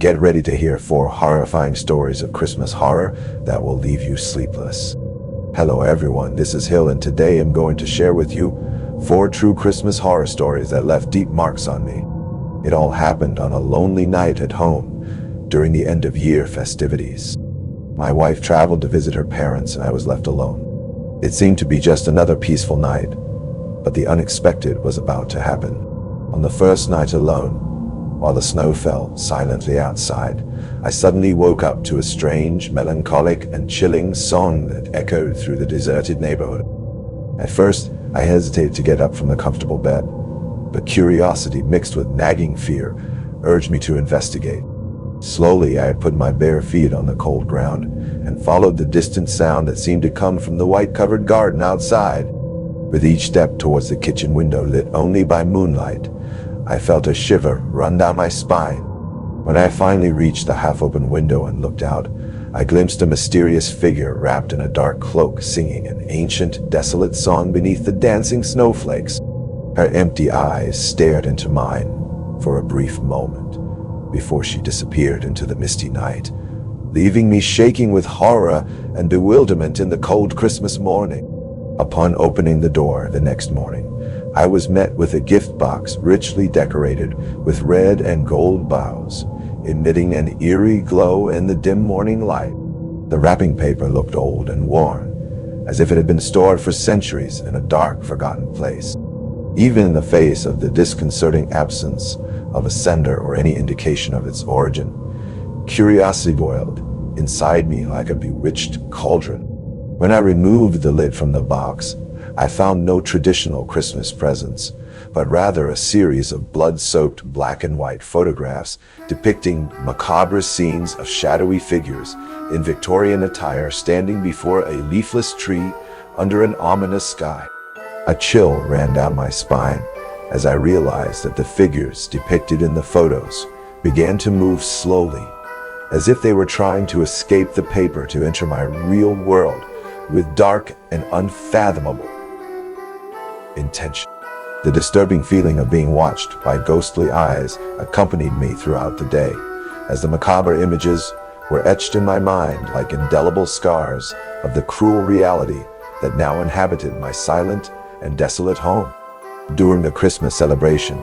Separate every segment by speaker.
Speaker 1: Get ready to hear 4 horrifying stories of Christmas horror that will leave you sleepless. Hello everyone, this is Hill, and today I'm going to share with you 4 true Christmas horror stories that left deep marks on me. It all happened on a lonely night at home during the end-of-year festivities. My wife traveled to visit her parents and I was left alone. It seemed to be just another peaceful night, but the unexpected was about to happen. On the first night alone, while the snow fell silently outside, I suddenly woke up to a strange, melancholic, and chilling song that echoed through the deserted neighborhood. At first, I hesitated to get up from the comfortable bed, but curiosity mixed with nagging fear urged me to investigate. Slowly, I had put my bare feet on the cold ground and followed the distant sound that seemed to come from the white-covered garden outside. With each step towards the kitchen window lit only by moonlight, I felt a shiver run down my spine. When I finally reached the half-open window and looked out, I glimpsed a mysterious figure wrapped in a dark cloak singing an ancient, desolate song beneath the dancing snowflakes. Her empty eyes stared into mine for a brief moment before she disappeared into the misty night, leaving me shaking with horror and bewilderment in the cold Christmas morning. Upon opening the door the next morning, I was met with a gift box richly decorated with red and gold boughs, emitting an eerie glow in the dim morning light. The wrapping paper looked old and worn, as if it had been stored for centuries in a dark, forgotten place. Even in the face of the disconcerting absence of a sender or any indication of its origin, curiosity boiled inside me like a bewitched cauldron. When I removed the lid from the box, I found no traditional Christmas presents, but rather a series of blood-soaked black and white photographs depicting macabre scenes of shadowy figures in Victorian attire standing before a leafless tree under an ominous sky. A chill ran down my spine as I realized that the figures depicted in the photos began to move slowly, as if they were trying to escape the paper to enter my real world with dark and unfathomable intention. The disturbing feeling of being watched by ghostly eyes accompanied me throughout the day, as the macabre images were etched in my mind like indelible scars of the cruel reality that now inhabited my silent and desolate home. During the Christmas celebration,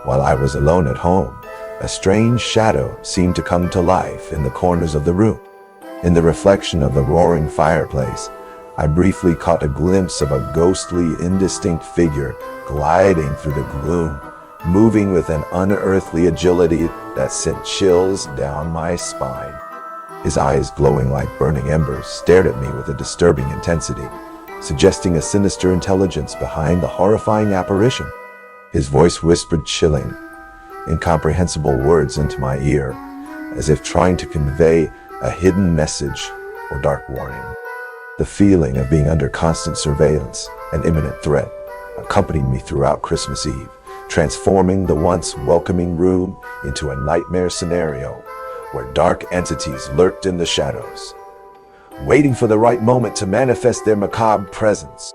Speaker 1: while I was alone at home, a strange shadow seemed to come to life in the corners of the room. In the reflection of the roaring fireplace, I briefly caught a glimpse of a ghostly, indistinct figure gliding through the gloom, moving with an unearthly agility that sent chills down my spine. His eyes, glowing like burning embers, stared at me with a disturbing intensity, suggesting a sinister intelligence behind the horrifying apparition. His voice whispered chilling, incomprehensible words into my ear, as if trying to convey a hidden message or dark warning. The feeling of being under constant surveillance and imminent threat accompanied me throughout Christmas Eve, transforming the once welcoming room into a nightmare scenario where dark entities lurked in the shadows, waiting for the right moment to manifest their macabre presence.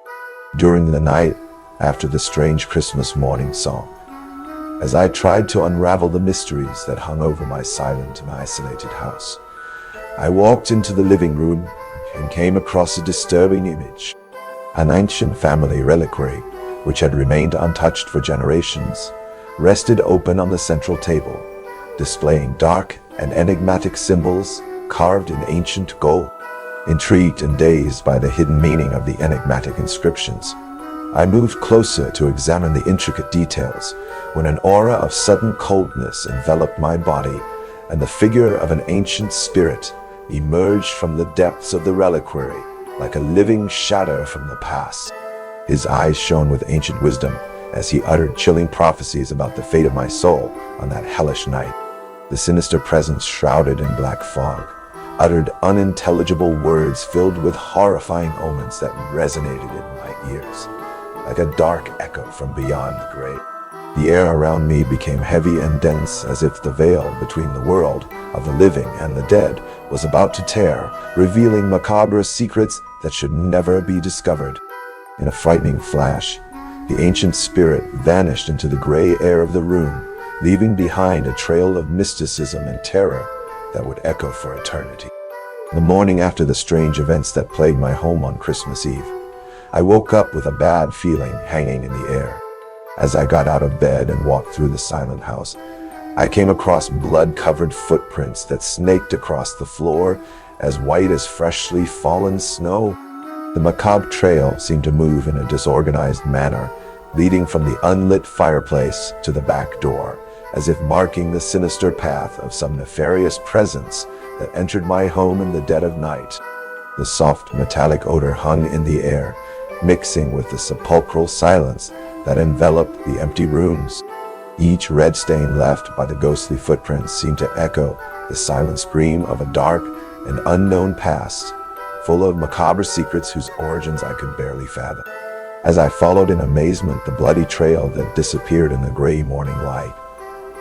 Speaker 1: During the night after the strange Christmas morning song, as I tried to unravel the mysteries that hung over my silent and isolated house, I walked into the living room and came across a disturbing image. An ancient family reliquary, which had remained untouched for generations, rested open on the central table, displaying dark and enigmatic symbols carved in ancient gold. Intrigued and dazed by the hidden meaning of the enigmatic inscriptions, I moved closer to examine the intricate details when an aura of sudden coldness enveloped my body, and the figure of an ancient spirit emerged from the depths of the reliquary like a living shadow from the past. His eyes shone with ancient wisdom as he uttered chilling prophecies about the fate of my soul on that hellish night. The sinister presence, shrouded in black fog, uttered unintelligible words filled with horrifying omens that resonated in my ears like a dark echo from beyond the grave. The air around me became heavy and dense, as if the veil between the world of the living and the dead was about to tear, revealing macabre secrets that should never be discovered. In a frightening flash, the ancient spirit vanished into the gray air of the room, leaving behind a trail of mysticism and terror that would echo for eternity. The morning after the strange events that plagued my home on Christmas Eve, I woke up with a bad feeling hanging in the air. As I got out of bed and walked through the silent house, I came across blood-covered footprints that snaked across the floor, as white as freshly fallen snow. The macabre trail seemed to move in a disorganized manner, leading from the unlit fireplace to the back door, as if marking the sinister path of some nefarious presence that entered my home in the dead of night. The soft metallic odor hung in the air, mixing with the sepulchral silence that enveloped the empty rooms. Each red stain left by the ghostly footprints seemed to echo the silent scream of a dark and unknown past, full of macabre secrets whose origins I could barely fathom. As I followed in amazement the bloody trail that disappeared in the gray morning light,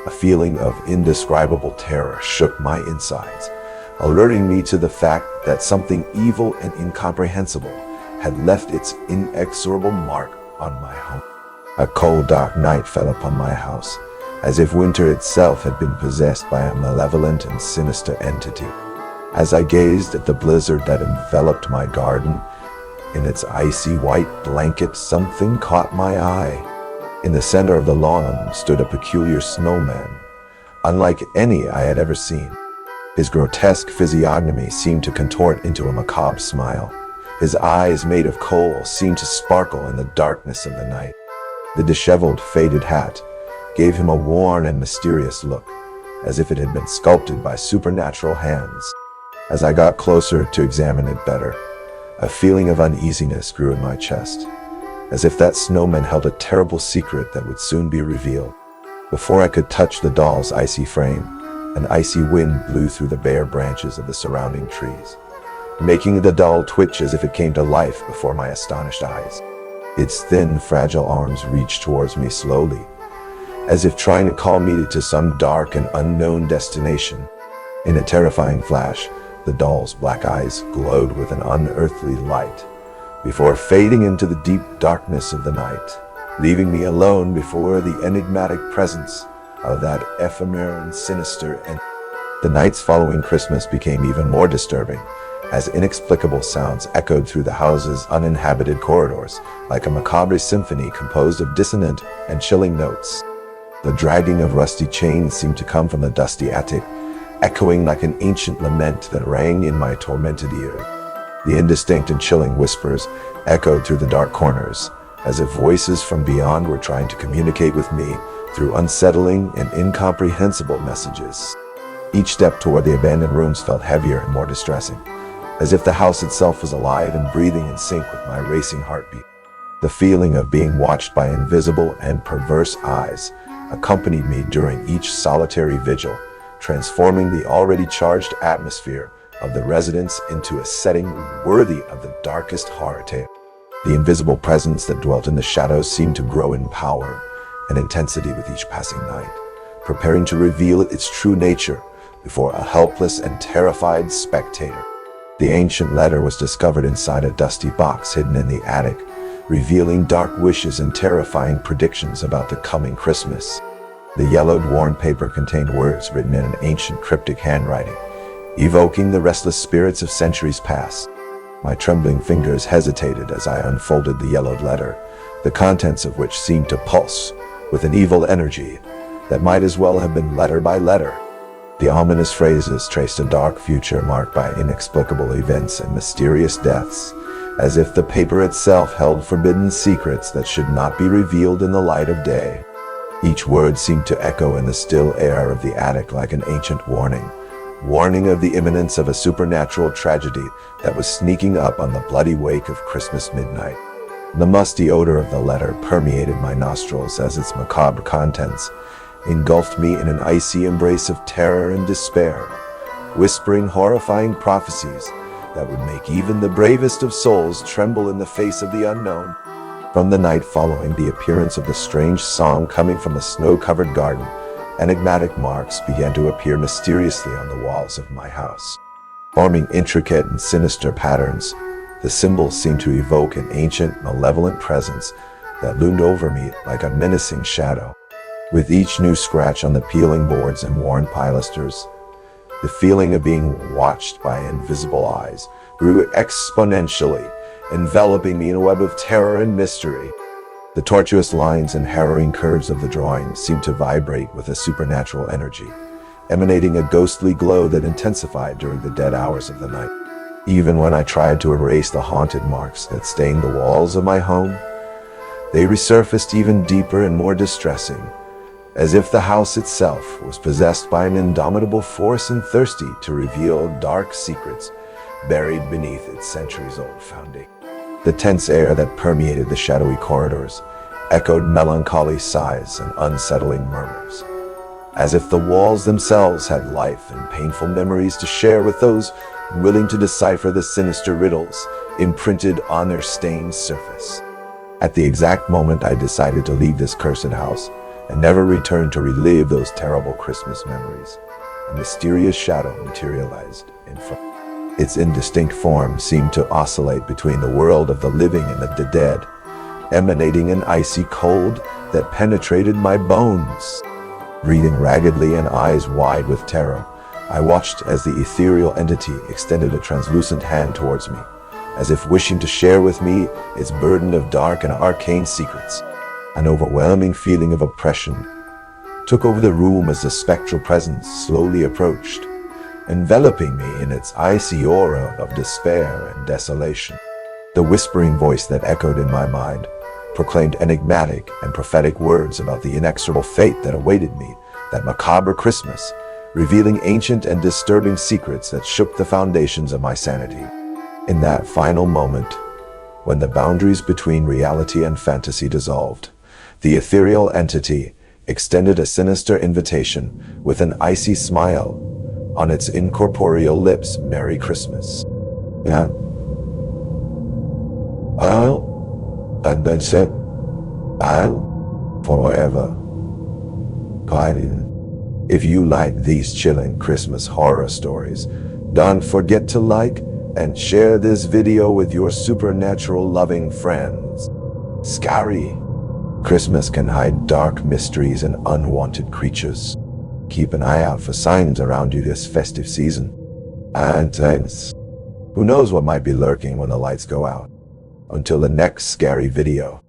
Speaker 1: a feeling of indescribable terror shook my insides, alerting me to the fact that something evil and incomprehensible had left its inexorable mark on my home. A cold, dark night fell upon my house, as if winter itself had been possessed by a malevolent and sinister entity. As I gazed at the blizzard that enveloped my garden, in its icy white blanket, something caught my eye. In the center of the lawn stood a peculiar snowman, unlike any I had ever seen. His grotesque physiognomy seemed to contort into a macabre smile. His eyes, made of coal, seemed to sparkle in the darkness of the night. The disheveled, faded hat gave him a worn and mysterious look, as if it had been sculpted by supernatural hands. As I got closer to examine it better, a feeling of uneasiness grew in my chest, as if that snowman held a terrible secret that would soon be revealed. Before I could touch the doll's icy frame, an icy wind blew through the bare branches of the surrounding trees, making the doll twitch as if it came to life before my astonished eyes. Its thin, fragile arms reached towards me slowly, as if trying to call me to some dark and unknown destination. In a terrifying flash, the doll's black eyes glowed with an unearthly light, before fading into the deep darkness of the night, leaving me alone before the enigmatic presence of that ephemeral and sinister entity. The nights following Christmas became even more disturbing, as inexplicable sounds echoed through the house's uninhabited corridors, like a macabre symphony composed of dissonant and chilling notes. The dragging of rusty chains seemed to come from the dusty attic, echoing like an ancient lament that rang in my tormented ear. The indistinct and chilling whispers echoed through the dark corners, as if voices from beyond were trying to communicate with me through unsettling and incomprehensible messages. Each step toward the abandoned rooms felt heavier and more distressing, as if the house itself was alive and breathing in sync with my racing heartbeat. The feeling of being watched by invisible and perverse eyes accompanied me during each solitary vigil, transforming the already charged atmosphere of the residence into a setting worthy of the darkest horror tale. The invisible presence that dwelt in the shadows seemed to grow in power and intensity with each passing night, preparing to reveal its true nature before a helpless and terrified spectator. The ancient letter was discovered inside a dusty box hidden in the attic, revealing dark wishes and terrifying predictions about the coming Christmas. The yellowed, worn paper contained words written in an ancient, cryptic handwriting, evoking the restless spirits of centuries past. My trembling fingers hesitated as I unfolded the yellowed letter, the contents of which seemed to pulse with an evil energy that might as well have been letter by letter. The ominous phrases traced a dark future marked by inexplicable events and mysterious deaths, as if the paper itself held forbidden secrets that should not be revealed in the light of day. Each word seemed to echo in the still air of the attic like an ancient warning of the imminence of a supernatural tragedy that was sneaking up on the bloody wake of Christmas midnight. The musty odor of the letter permeated my nostrils as its macabre contents engulfed me in an icy embrace of terror and despair, whispering horrifying prophecies that would make even the bravest of souls tremble in the face of the unknown. From the night following the appearance of the strange song coming from the snow-covered garden, enigmatic marks began to appear mysteriously on the walls of my house. Forming intricate and sinister patterns, the symbols seemed to evoke an ancient, malevolent presence that loomed over me like a menacing shadow. With each new scratch on the peeling boards and worn pilasters, the feeling of being watched by invisible eyes grew exponentially, enveloping me in a web of terror and mystery. The tortuous lines and harrowing curves of the drawing seemed to vibrate with a supernatural energy, emanating a ghostly glow that intensified during the dead hours of the night. Even when I tried to erase the haunted marks that stained the walls of my home, they resurfaced even deeper and more distressing, as if the house itself was possessed by an indomitable force and thirsty to reveal dark secrets buried beneath its centuries-old foundation. The tense air that permeated the shadowy corridors echoed melancholy sighs and unsettling murmurs, as if the walls themselves had life and painful memories to share with those willing to decipher the sinister riddles imprinted on their stained surface. At the exact moment I decided to leave this cursed house and never return to relive those terrible Christmas memories, a mysterious shadow materialized in front. Its indistinct form seemed to oscillate between the world of the living and the dead, emanating an icy cold that penetrated my bones. Breathing raggedly and eyes wide with terror, I watched as the ethereal entity extended a translucent hand towards me, as if wishing to share with me its burden of dark and arcane secrets. An overwhelming feeling of oppression took over the room as the spectral presence slowly approached, enveloping me in its icy aura of despair and desolation. The whispering voice that echoed in my mind proclaimed enigmatic and prophetic words about the inexorable fate that awaited me that macabre Christmas, revealing ancient and disturbing secrets that shook the foundations of my sanity. In that final moment, when the boundaries between reality and fantasy dissolved, the ethereal entity extended a sinister invitation with an icy smile on its incorporeal lips. Merry Christmas. Yeah. And then said, I'll forever guide you. If you like these chilling Christmas horror stories, don't forget to like and share this video with your supernatural loving friends. Scary Christmas can hide dark mysteries and unwanted creatures. Keep an eye out for signs around you this festive season. And thanks. Who knows what might be lurking when the lights go out? Until the next scary video.